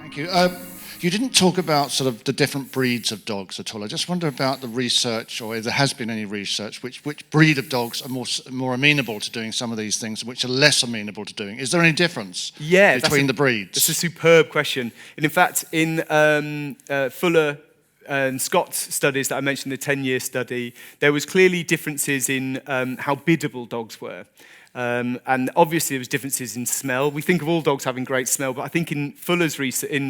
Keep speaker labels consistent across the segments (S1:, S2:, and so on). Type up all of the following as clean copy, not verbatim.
S1: Thank you. You didn't talk about sort of the different breeds of dogs at all. I just wonder about the research, or if there has been any research, which breed of dogs are more amenable to doing some of these things, and which are less amenable to doing. Is there any difference between the breeds?
S2: It's a superb question. And in fact, in Fuller and Scott's studies that I mentioned, the 10-year study, there was clearly differences in how biddable dogs were. And obviously there was differences in smell. We think of all dogs having great smell, but I think in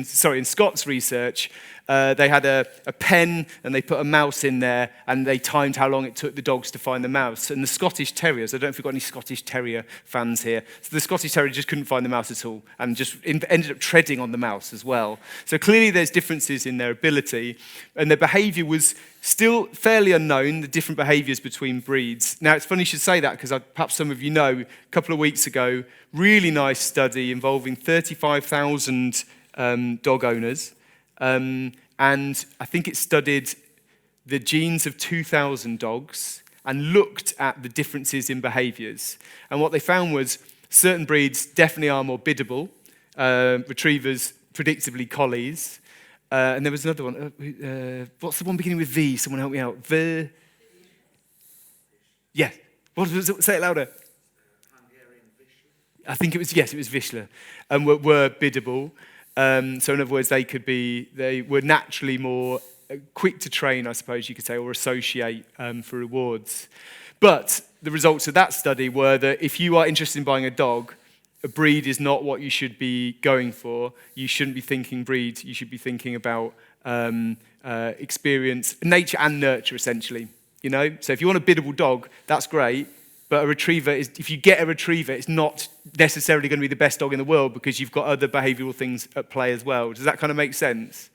S2: Scott's research, they had a pen and they put a mouse in there and they timed how long it took the dogs to find the mouse. And the Scottish Terriers, I don't know if we've got any Scottish Terrier fans here, so the Scottish Terrier just couldn't find the mouse at all and just ended up treading on the mouse as well. So clearly there's differences in their ability, and their behaviour was still fairly unknown, the different behaviours between breeds. Now, it's funny you should say that, because perhaps some of you know, a couple of weeks ago, really nice study involving 35,000 dog owners. And I think it studied the genes of 2,000 dogs and looked at the differences in behaviours. And what they found was certain breeds definitely are more biddable, retrievers, predictably collies. And there was another one. What's the one beginning with V? Someone help me out. Yeah. What was it? Say it louder. I think it was Vizsla. And were biddable. So in other words, they were naturally more quick to train, I suppose you could say, or associate for rewards. But the results of that study were that if you are interested in buying a dog, a breed is not what you should be going for. You shouldn't be thinking breed. You should be thinking about experience, nature and nurture, essentially. You know. So if you want a biddable dog, that's great. But a retriever if you get a retriever, it's not necessarily going to be the best dog in the world, because you've got other behavioural things at play as well. Does that kind of make sense?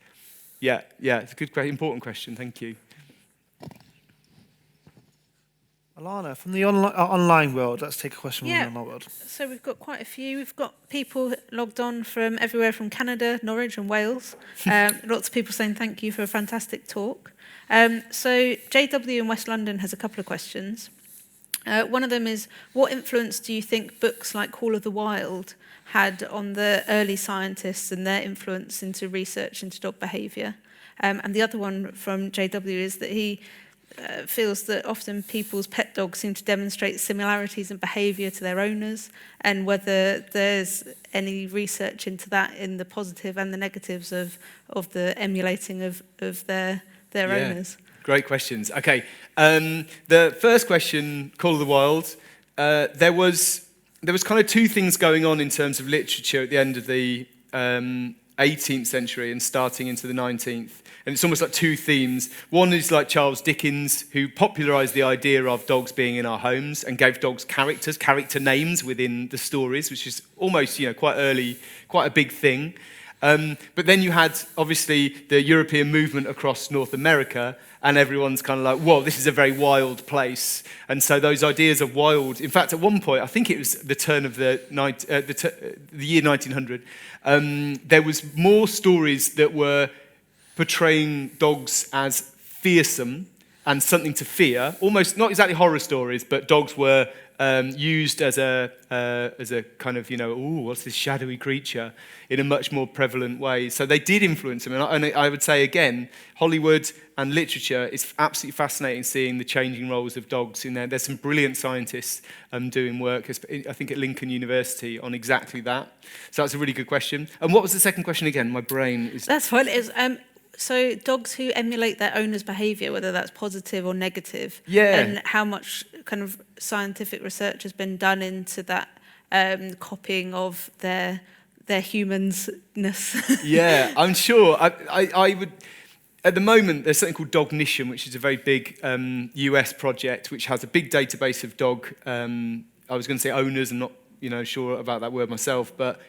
S2: Yeah. It's a good, important question. Thank you.
S3: Alana, from the online world, let's take a question from the online world.
S4: So we've got quite a few. We've got people logged on from everywhere from Canada, Norwich and Wales. Lots of people saying thank you for a fantastic talk. So JW in West London has a couple of questions. One of them is, what influence do you think books like Call of the Wild had on the early scientists and their influence into research into dog behaviour? And the other one from JW is that he feels that often people's pet dogs seem to demonstrate similarities in behaviour to their owners, and whether there's any research into that in the positive and the negatives of the emulating of their owners.
S2: Great questions. Okay, the first question, Call of the Wild, there was kind of two things going on in terms of literature at the end of the 18th century and starting into the 19th. And it's almost like two themes. One is like Charles Dickens, who popularised the idea of dogs being in our homes and gave dogs character names within the stories, which is almost, quite early, quite a big thing. But then you had, obviously, the European movement across North America, and everyone's kind of like, whoa, this is a very wild place. And so those ideas of wild, in fact, at one point, I think it was the turn of the year 1900, there was more stories that were portraying dogs as fearsome and something to fear, almost not exactly horror stories, but dogs were used as a kind of, what's this shadowy creature, in a much more prevalent way. So they did influence them. And I would say, again, Hollywood and literature, it's absolutely fascinating seeing the changing roles of dogs in there. There's some brilliant scientists doing work, I think at Lincoln University, on exactly that. So that's a really good question. And what was the second question again? My brain is...
S4: That's fine. So dogs who emulate their owner's behaviour, whether that's positive or negative, and how much kind of scientific research has been done into that copying of their humanness. Yeah,
S2: I'm sure. I would. At the moment, there's something called Dognition, which is a very big US project, which has a big database of dog. I was going to say owners. I'm not, sure about that word myself, but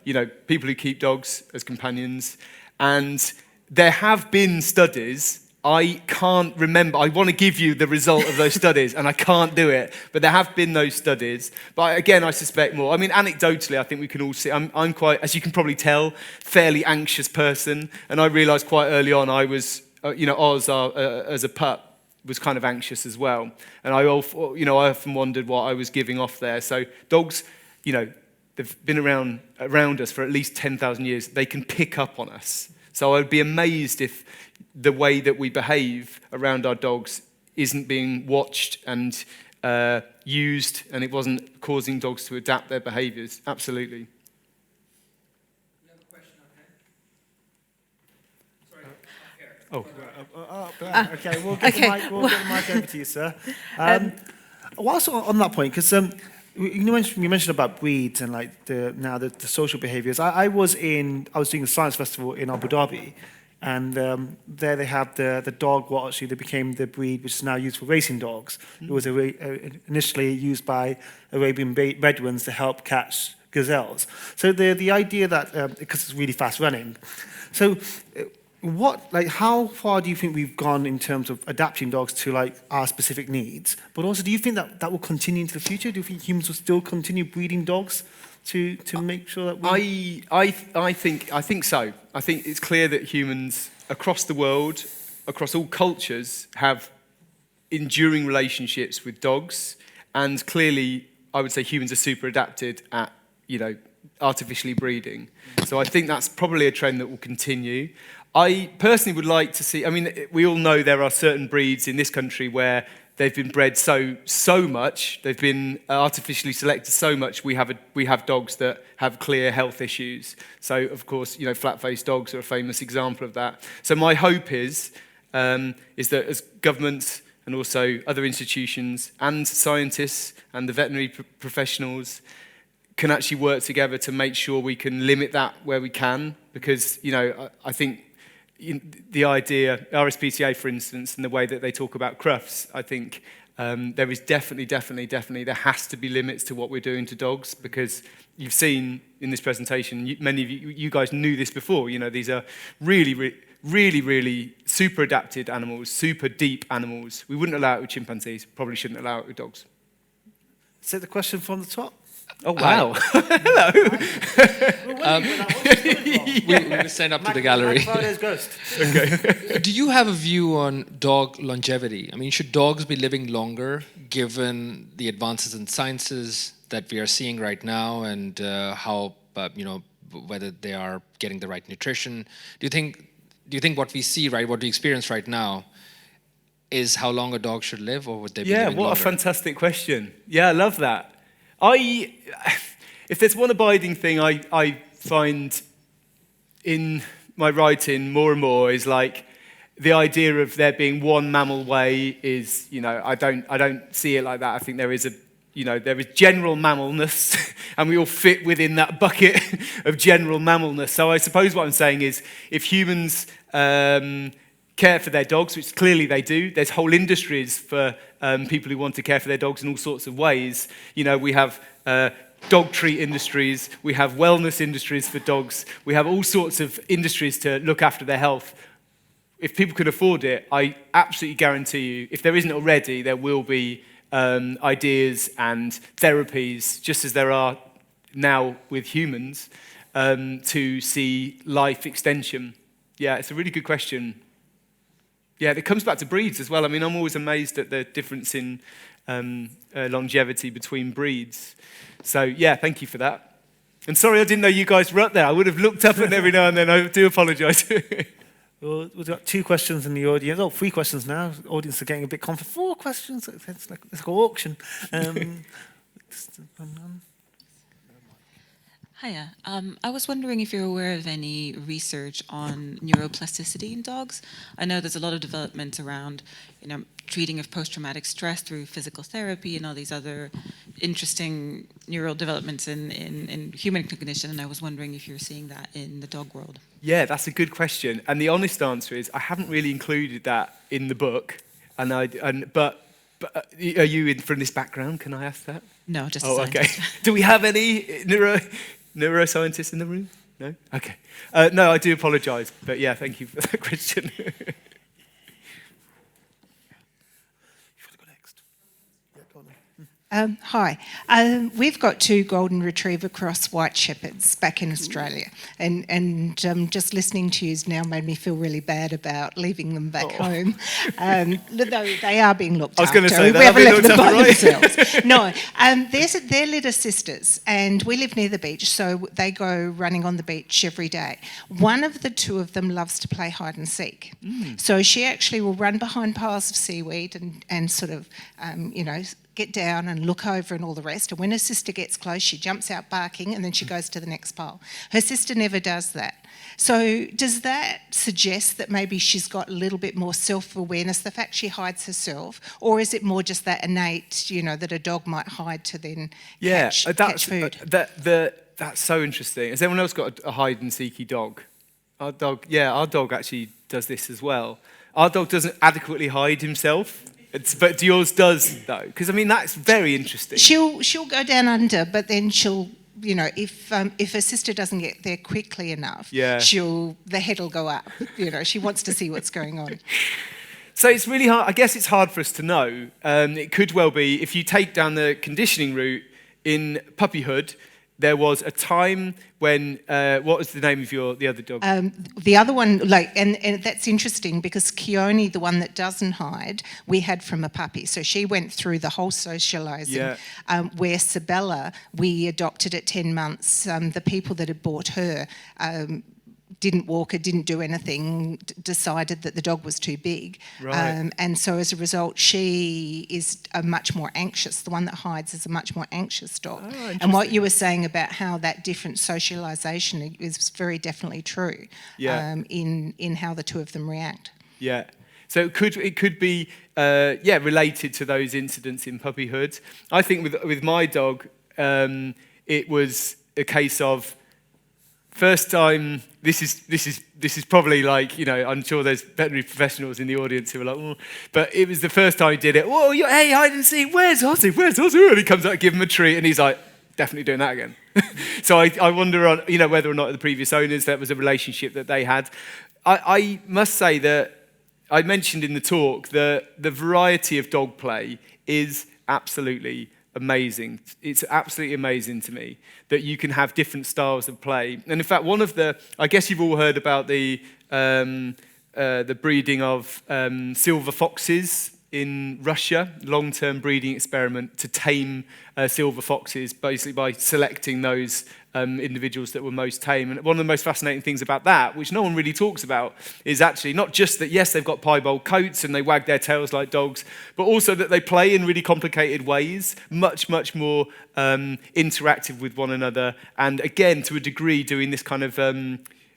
S2: people who keep dogs as companions. And there have been studies. I can't remember. I want to give you the result of those studies, and I can't do it. But there have been those studies. But again, I suspect more. I mean, anecdotally, I think we can all see. I'm quite, as you can probably tell, fairly anxious person. And I realised quite early on I was, Oz, as a pup, was kind of anxious as well. And I often wondered what I was giving off there. So dogs, they've been around us for at least 10,000 years. They can pick up on us. So I'd be amazed if the way that we behave around our dogs isn't being watched and used, and it wasn't causing dogs to adapt their behaviors. Absolutely.
S3: Okay, we'll get the mic over to you, sir. Whilst on that point, because you mentioned about breeds and like the social behaviours. I was doing a science festival in Abu Dhabi, and there they have the dog. What actually they became the breed which is now used for racing dogs. It was initially used by Arabian Bedouins to help catch gazelles. So the idea that because it's really fast running, so. How far do you think we've gone in terms of adapting dogs to like our specific needs? But also, do you think that will continue into the future? Do you think humans will still continue breeding dogs to make sure that we...
S2: I think so. I think it's clear that humans across the world, across all cultures, have enduring relationships with dogs, and clearly, I would say humans are super adapted at artificially breeding. So I think that's probably a trend that will continue. I personally would like to see, we all know there are certain breeds in this country where they've been bred so much, they've been artificially selected so much, we have dogs that have clear health issues. So, of course, flat-faced dogs are a famous example of that. So my hope is that as governments and also other institutions and scientists and the veterinary professionals can actually work together to make sure we can limit that where we can, because, I think the idea, RSPCA, for instance, and the way that they talk about crufts, I think there is definitely, there has to be limits to what we're doing to dogs, because you've seen in this presentation, many of you guys knew this before, these are really super adapted animals, super deep animals. We wouldn't allow it with chimpanzees, probably shouldn't allow it with dogs.
S3: So the question from the top.
S2: Oh, wow. Hello.
S5: We stand up to the gallery.
S2: Okay.
S5: Do you have a view on dog longevity? Should dogs be living longer given the advances in sciences that we are seeing right now, and how, whether they are getting the right nutrition? Do you think what we see, right, what we experience right now, is how long a dog should live, or would they be living longer?
S2: Yeah, what a fantastic question. Yeah, I love that. If there's one abiding thing I find in my writing more and more is like the idea of there being one mammal way is, I don't see it like that. I think there is general mammalness, and we all fit within that bucket of general mammalness. So I suppose what I'm saying is, if humans care for their dogs, which clearly they do. There's whole industries for people who want to care for their dogs in all sorts of ways. We have dog treat industries, we have wellness industries for dogs, we have all sorts of industries to look after their health. If people can afford it, I absolutely guarantee you, if there isn't already, there will be ideas and therapies, just as there are now with humans, to see life extension. Yeah, it's a really good question. Yeah, it comes back to breeds as well. I'm always amazed at the difference in longevity between breeds. So, yeah, thank you for that. And sorry, I didn't know you guys were up there. I would have looked up and every now and then. I do apologise.
S3: Well, we've got 2 questions in the audience. 3 questions now. The audience are getting a bit confident. 4 questions. It's like an auction.
S6: Hiya. I was wondering if you're aware of any research on neuroplasticity in dogs. I know there's a lot of development around, treating of post-traumatic stress through physical therapy and all these other interesting neural developments in human cognition, and I was wondering if you're seeing that in the dog world.
S2: Yeah, that's a good question. And the honest answer is I haven't really included that in the book. But are you from this background? Can I ask that?
S6: No, just
S2: Oh,
S6: a
S2: okay.
S6: scientist.
S2: Do we have any neuroscientists in the room? No? Okay. No, I do apologise. But yeah, thank you for that question.
S7: Hi. We've got 2 golden retriever cross white shepherds back in Australia, and just listening to you has now made me feel really bad about leaving them back home. Though they are being looked after.
S2: I was going to say,
S7: we
S2: they're
S7: haven't
S2: being
S7: left them
S2: looked
S7: by
S2: after, right?
S7: themselves. No, they're litter sisters, and we live near the beach, so they go running on the beach every day. One of the 2 of them loves to play hide and seek, so she actually will run behind piles of seaweed and sort of, get down and look over and all the rest. And when her sister gets close, she jumps out barking and then she goes to the next pile. Her sister never does that. So does that suggest that maybe she's got a little bit more self-awareness, the fact she hides herself, or is it more just that innate, that a dog might hide to then catch food?
S2: That's so interesting. Has anyone else got a hide and seeky dog? Our dog actually does this as well. Our dog doesn't adequately hide himself. But yours does, though, because that's very interesting.
S7: She'll go down under, but then she'll, if her sister doesn't get there quickly enough, the head will go up. She wants to see what's going on.
S2: So it's really hard. I guess it's hard for us to know. It could well be if you take down the conditioning route in puppyhood. There was a time when, what was the name of the other dog?
S7: The other one, and that's interesting because Keone, the one that doesn't hide, we had from a puppy. So she went through the whole socialising. Yeah. Where Sabella, we adopted at 10 months. The people that had bought her didn't walk her, didn't do anything, decided that the dog was too big.
S2: Right.
S7: And so as a result, she is a much more anxious, the one that hides is a much more anxious dog.
S2: Oh,
S7: and what you were saying about how that different socialisation is very definitely true in how the 2 of them react.
S2: Yeah. So it could be related to those incidents in puppyhood. I think with my dog, it was a case of first time. This is probably I'm sure there's veterinary professionals in the audience who are like, oh, but it was the first time he did it. Whoa, hey, hide and seek. Where's Ozzy? And he comes out, give him a treat, and he's like, definitely doing that again. So I wonder on whether or not the previous owners that was a relationship that they had. I must say that I mentioned in the talk that the variety of dog play is absolutely amazing. It's absolutely amazing to me that you can have different styles of play. And in fact, I guess you've all heard about the breeding of silver foxes in Russia, long-term breeding experiment to tame silver foxes, basically by selecting those individuals that were most tame. And one of the most fascinating things about that, which no one really talks about, is actually not just that, yes, they've got piebald coats and they wag their tails like dogs, but also that they play in really complicated ways, much, much more interactive with one another, and again, to a degree, doing this kind of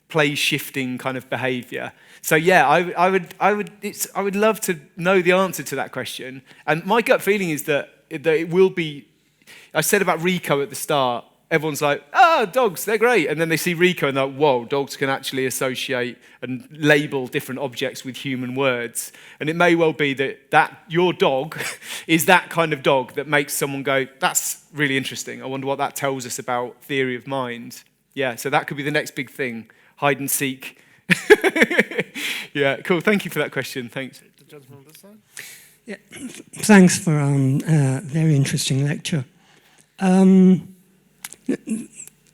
S2: play shifting kind of behaviour. So yeah, I would love to know the answer to that question. And my gut feeling is that it will be. I said about Rico at the start. Everyone's like, dogs, they're great. And then they see Rico and they're like, whoa, dogs can actually associate and label different objects with human words. And it may well be that your dog is that kind of dog that makes someone go, that's really interesting. I wonder what that tells us about theory of mind. Yeah, so that could be the next big thing, hide and seek. Yeah, cool. Thank you for that question. Thanks.
S3: The gentleman on this side.
S8: Yeah, thanks for a very interesting lecture.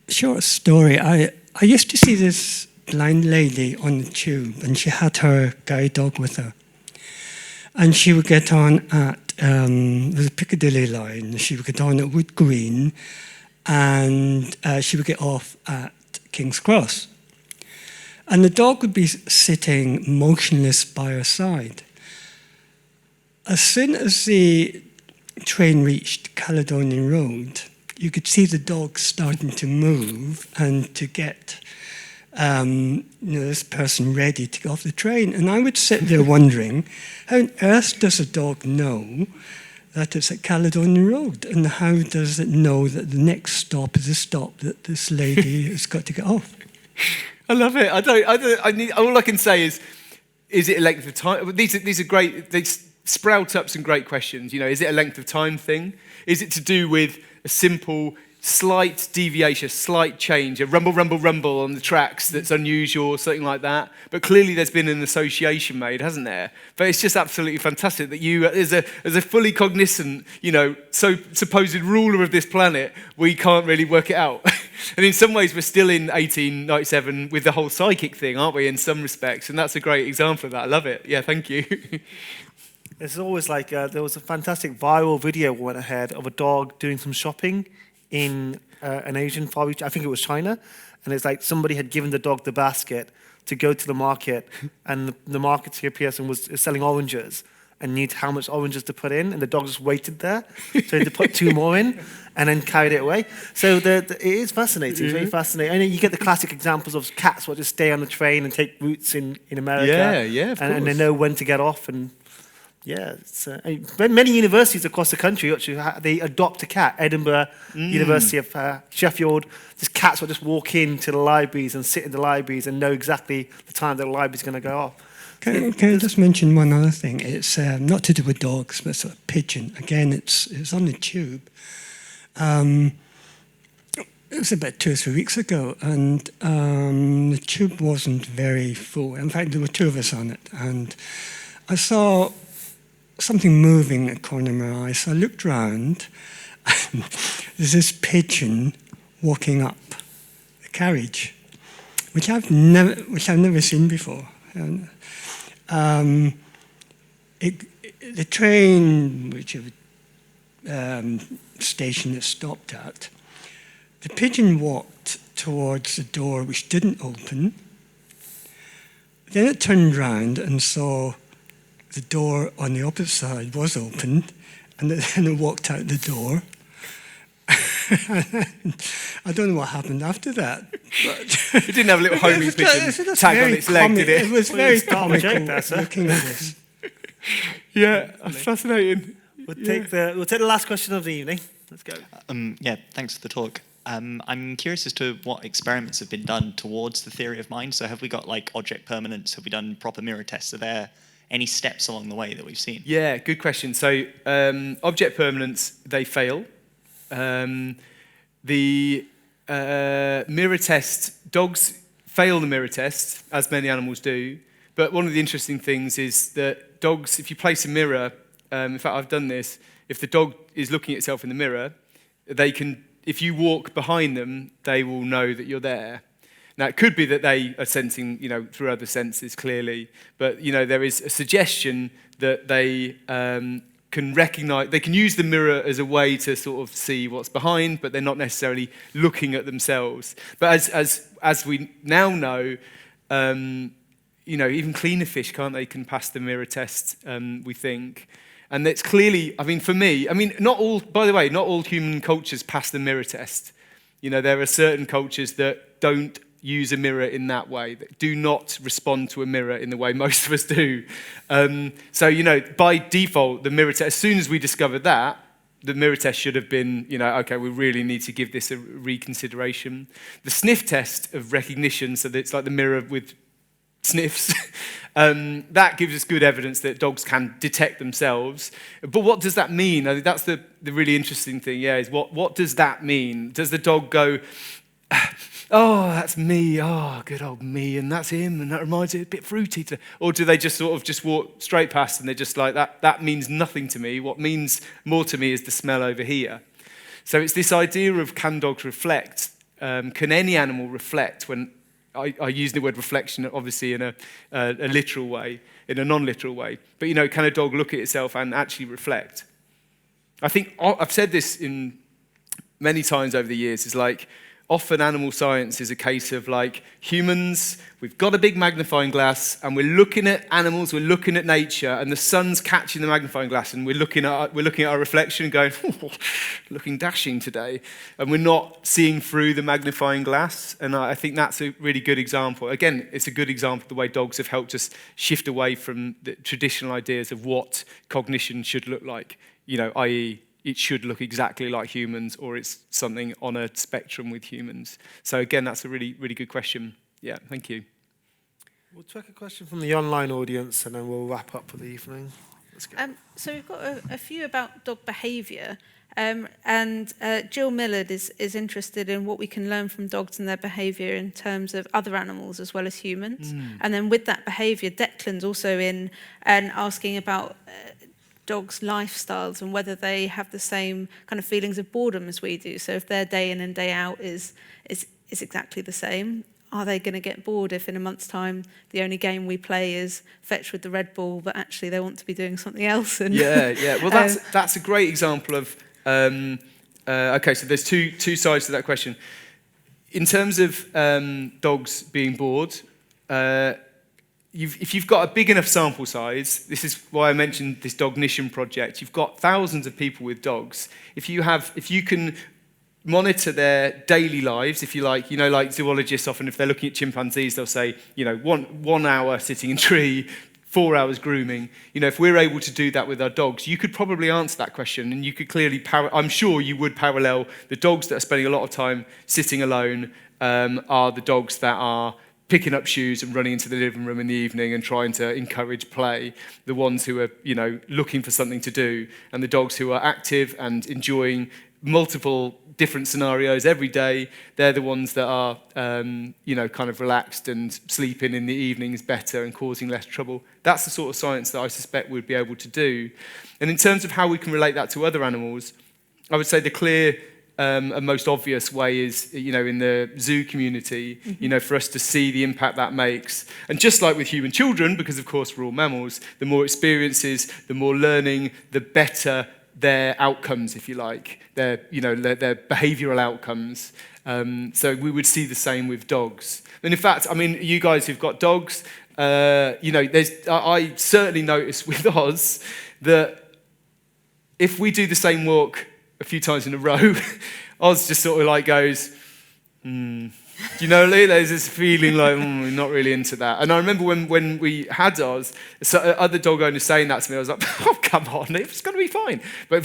S8: Short story. I used to see this blind lady on the tube, and she had her guide dog with her. And she would get on at the Piccadilly line. She would get on at Wood Green, and she would get off at King's Cross. And the dog would be sitting motionless by her side. As soon as the train reached Caledonian Road, you could see the dog starting to move and to get this person ready to get off the train. And I would sit there wondering, how on earth does a dog know that it's at Caledonian Road? And how does it know that the next stop is a stop that this lady has got to get off?
S2: I love it. All I can say is it a length of time? These are great. They sprout up some great questions. Is it a length of time thing? Is it to do with a simple slight deviation, slight change, a rumble, rumble, rumble on the tracks that's unusual or something like that. But clearly there's been an association made, hasn't there? But it's just absolutely fantastic that you, as a fully cognizant, supposed ruler of this planet, we can't really work it out. And in some ways we're still in 1897 with the whole psychic thing, aren't we, in some respects? And that's a great example of that. I love it. Yeah, thank you.
S3: It's always like there was a fantastic viral video went ahead of a dog doing some shopping in an Asian far east, I think it was China, and it's like somebody had given the dog the basket to go to the market, and the marketeer person was selling oranges and knew how much oranges to put in, and the dog just waited there, so he had to put 2 more in, and then carried it away. So it is fascinating, it's very fascinating. And you get the classic examples of cats what just stay on the train and take routes in America,
S2: of course.
S3: And they know when to get off, and yeah, it's, many universities across the country actually they adopt a cat. Edinburgh, University of Sheffield, these cats will just walk into the libraries and sit in the libraries and know exactly the time that the library's going to go off.
S8: Can I just mention one other thing? It's not to do with dogs, but sort of pigeon. Again, it's on the tube. It was about 2 or 3 weeks ago, and the tube wasn't very full. In fact, there were 2 of us on it, and I saw something moving at the corner of my eye, so I looked round, and there's this pigeon walking up the carriage, which I've never seen before. And, the train, whichever station it stopped at, the pigeon walked towards the door, which didn't open. Then it turned round and saw the door on the opposite side was open, and then it walked out the door. I don't know what happened after that. But
S2: it didn't have a little homing pigeon tag on its leg, did it?
S8: It was very comical looking at this.
S2: Yeah, fascinating.
S3: We'll take the last question of the evening. Let's go.
S9: Yeah, thanks for the talk. I'm curious as to what experiments have been done towards the theory of mind. So have we got like object permanence? Have we done proper mirror tests? Are there any steps along the way that we've seen?
S2: Yeah, good question. So object permanence, they fail. The mirror test, dogs fail the mirror test, as many animals do. But one of the interesting things is that dogs, if you place a mirror, in fact, I've done this, if the dog is looking at itself in the mirror, they can, if you walk behind them, they will know that you're there. Now, it could be that they are sensing, through other senses, clearly. But, there is a suggestion that they can recognize, they can use the mirror as a way to sort of see what's behind, but they're not necessarily looking at themselves. But as we now know, even cleaner fish, can't they, can pass the mirror test, we think. And it's clearly, for me, not all human cultures pass the mirror test. There are certain cultures that don't use a mirror in that way, that do not respond to a mirror in the way most of us do. So, by default, the mirror test, as soon as we discovered that, the mirror test should have been, okay, we really need to give this a reconsideration. The sniff test of recognition, so that it's like the mirror with sniffs, that gives us good evidence that dogs can detect themselves. But what does that mean? I think that's the really interesting thing, is what does that mean? Does the dog go, oh, that's me, oh, good old me, and that's him, and that reminds me a bit fruity today? Or do they just sort of just walk straight past and they're just like, that means nothing to me. What means more to me is the smell over here. So it's this idea of, can dogs reflect? Can any animal reflect? When I use the word reflection, obviously, in a literal way, in a non-literal way. But, can a dog look at itself and actually reflect? I think I've said this in many times over the years, is like, often animal science is a case of like humans, we've got a big magnifying glass and we're looking at animals, we're looking at nature, and the sun's catching the magnifying glass and we're looking at our reflection and going, oh, looking dashing today. And we're not seeing through the magnifying glass. And I think that's a really good example. Again, it's a good example of the way dogs have helped us shift away from the traditional ideas of what cognition should look like, i.e., it should look exactly like humans, or it's something on a spectrum with humans. So again, that's a really, really good question. Yeah, thank you.
S3: We'll take a question from the online audience and then we'll wrap up for the evening.
S4: So we've got a few about dog behaviour. And Jill Millard is interested in what we can learn from dogs and their behaviour in terms of other animals as well as humans. And then with that behaviour, Declan's also in and asking about dogs' lifestyles and whether they have the same kind of feelings of boredom as we do. So if their day in and day out is exactly the same, are they going to get bored if in a month's time the only game we play is fetch with the red ball, but actually they want to be doing something else? And
S2: Well, that's a great example of. Okay, so there's two sides to that question. In terms of dogs being bored, if you've got a big enough sample size, this is why I mentioned this Dognition project. You've got thousands of people with dogs. If you can monitor their daily lives, if you like, like zoologists often, if they're looking at chimpanzees, they'll say, 1 hour sitting in tree, 4 hours grooming. If we're able to do that with our dogs, you could probably answer that question, and you could clearly, I'm sure you would parallel the dogs that are spending a lot of time sitting alone are the dogs that are picking up shoes and running into the living room in the evening and trying to encourage play, the ones who are, looking for something to do, and the dogs who are active and enjoying multiple different scenarios every day, they're the ones that are, kind of relaxed and sleeping in the evenings better and causing less trouble. That's the sort of science that I suspect we'd be able to do. And in terms of how we can relate that to other animals, I would say the clear and most obvious way is, in the zoo community, for us to see the impact that makes. And just like with human children, because of course we're all mammals, the more experiences, the more learning, the better their outcomes, if you like, their behavioural outcomes. So we would see the same with dogs. And in fact, you guys who've got dogs, I certainly notice with Oz that if we do the same walk a few times in a row, Oz just sort of like goes, Do you know, Lee? There's this feeling like, we're not really into that. And I remember when we had Oz, other dog owners saying that to me, I was like, oh, come on, it's going to be fine. But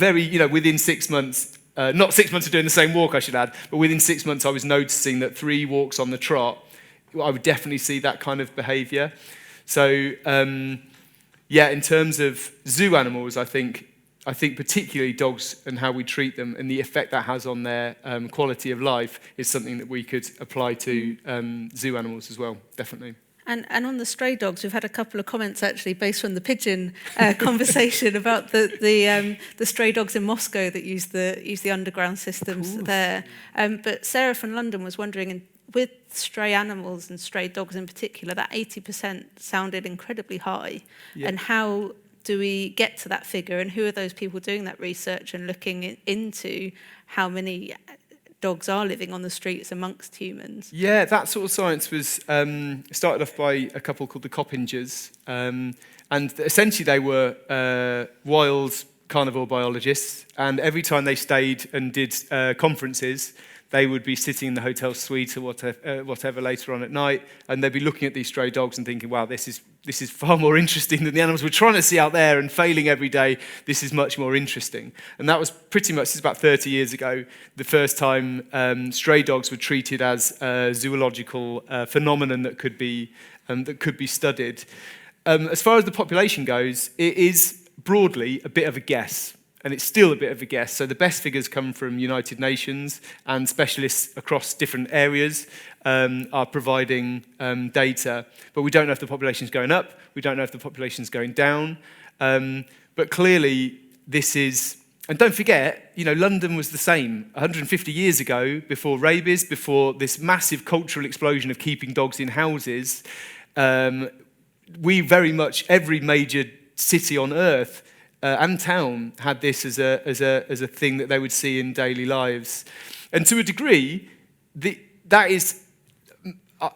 S2: within 6 months, not 6 months of doing the same walk, I should add, but within 6 months I was noticing that 3 walks on the trot, I would definitely see that kind of behaviour. So, in terms of zoo animals, I think particularly dogs and how we treat them and the effect that has on their quality of life is something that we could apply to zoo animals as well, definitely.
S4: And on the stray dogs, we've had a couple of comments actually based on the pigeon conversation about the stray dogs in Moscow that use the underground systems there. But Sarah from London was wondering, with stray animals and stray dogs in particular, that 80% sounded incredibly high. Yeah. And how do we get to that figure, and who are those people doing that research and looking into how many dogs are living on the streets amongst humans? Yeah,
S2: that sort of science was started off by a couple called the Coppingers, and essentially they were wild carnivore biologists, and every time they stayed and did conferences, they would be sitting in the hotel suite or whatever later on at night, and they'd be looking at these stray dogs and thinking, wow, this is far more interesting than the animals we're trying to see out there and failing every day. This is much more interesting. And that was pretty much, this is about 30 years ago, the first time stray dogs were treated as a zoological phenomenon that could be studied. As far as the population goes, it is broadly a bit of a guess. And it's still a bit of a guess. So the best figures come from United Nations, and specialists across different areas are providing data. But we don't know if the population's going up. We don't know if the population's going down. But clearly, this is... And don't forget, London was the same 150 years ago, before rabies, before this massive cultural explosion of keeping dogs in houses. We very much, every major city on earth and town had this as a thing that they would see in daily lives. And to a degree, that is,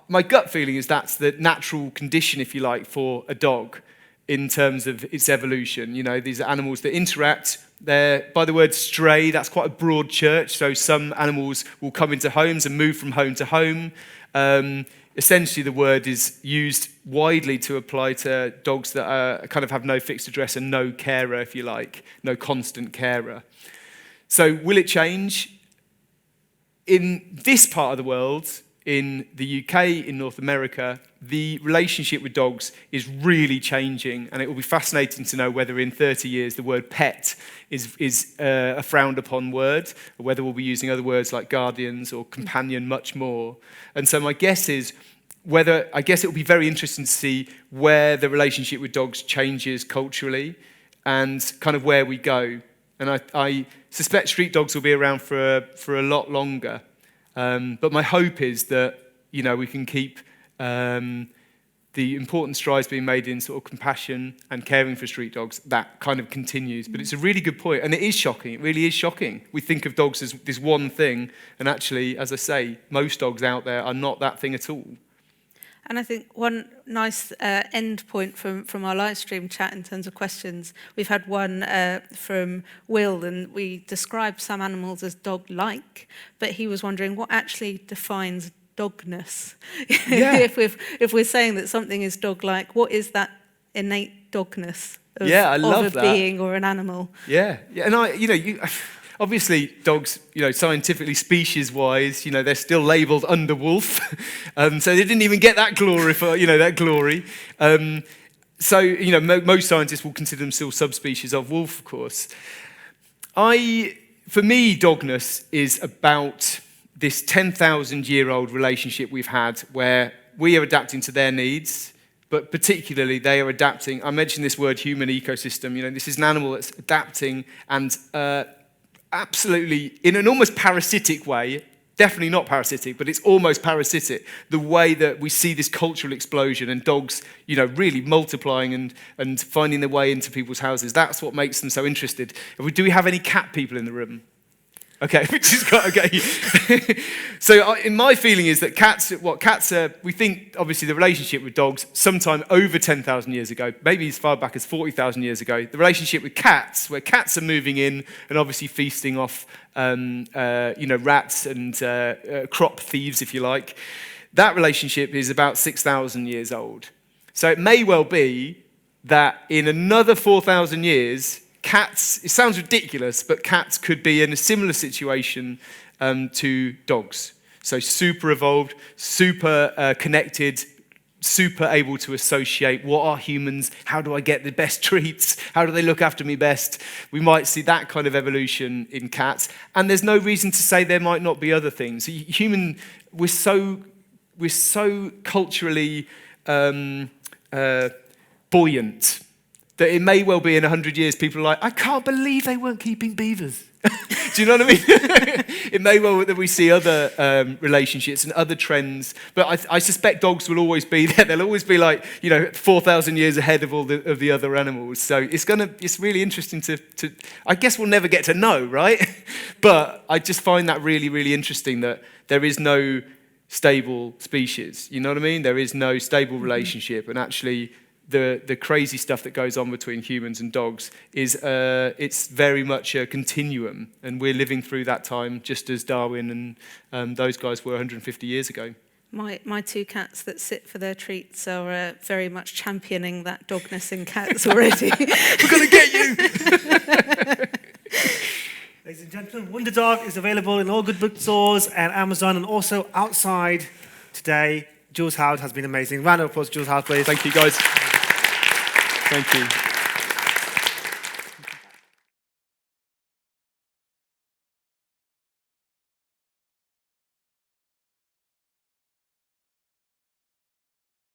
S2: my gut feeling is that's the natural condition, if you like, for a dog in terms of its evolution. These are animals that interact. By the word stray, that's quite a broad church. So some animals will come into homes and move from home to home. Essentially, the word is used widely to apply to dogs that kind of have no fixed address and no carer, if you like, no constant carer. So will it change? In this part of the world, in the UK, in North America, the relationship with dogs is really changing, and it will be fascinating to know whether in 30 years the word pet is a frowned upon word, or whether we'll be using other words like guardians or companion much more. And so my guess is I guess it will be very interesting to see where the relationship with dogs changes culturally and kind of where we go. And I suspect street dogs will be around for a lot longer. But my hope is that, we can keep the important strides being made in sort of compassion and caring for street dogs, that kind of continues. But it's a really good point, and it is shocking. It really is shocking. We think of dogs as this one thing, and actually, as I say, most dogs out there are not that thing at all.
S4: And I think one nice end point from our live stream chat in terms of questions, we've had one from Will, and we described some animals as dog-like, but he was wondering what actually defines dogness.
S2: Yeah.
S4: if we're saying that something is dog-like, what is that innate dogness of,
S2: I love
S4: of a
S2: that.
S4: being or an animal?
S2: Yeah, and obviously, dogs, scientifically, species-wise, they're still labelled under wolf, so they didn't even get that glory. Most scientists will consider them still subspecies of wolf, of course. For me, dogness is about this 10,000-year-old relationship we've had where we are adapting to their needs, but particularly they are adapting. I mentioned this word, human ecosystem. This is an animal that's adapting and absolutely, in an almost parasitic way, definitely not parasitic, but it's almost parasitic, the way that we see this cultural explosion and dogs, really multiplying and finding their way into people's houses. That's what makes them so interested. Do we have any cat people in the room? Okay, which is quite okay. So in my feeling is that cats are, we think obviously the relationship with dogs sometime over 10,000 years ago, maybe as far back as 40,000 years ago, the relationship with cats, where cats are moving in and obviously feasting off, rats and crop thieves, if you like. That relationship is about 6,000 years old. So it may well be that in another 4,000 years, cats, it sounds ridiculous, but cats could be in a similar situation to dogs. So super evolved, super connected, super able to associate what are humans, how do I get the best treats, how do they look after me best. We might see that kind of evolution in cats, and there's no reason to say there might not be other things. We're so culturally buoyant that it may well be in 100 years people are like, I can't believe they weren't keeping beavers. Do you know what I mean? It may well that we see other relationships and other trends, but I suspect dogs will always be there. They'll always be like, 4,000 years ahead of all of the other animals. So it's really interesting to I guess we'll never get to know, right? But I just find that really, really interesting that there is no stable species. You know what I mean? There is no stable relationship, and actually the crazy stuff that goes on between humans and dogs is it's very much a continuum, and we're living through that time just as Darwin and those guys were 150 years ago.
S4: My two cats that sit for their treats are very much championing that dogness in cats already.
S2: We're going to get you!
S3: Ladies and gentlemen, Wonder Dog is available in all good bookstores and Amazon, and also outside today. Jules Howard has been amazing. Round of applause, Jules Howard, please.
S2: Thank you, guys. Thank you.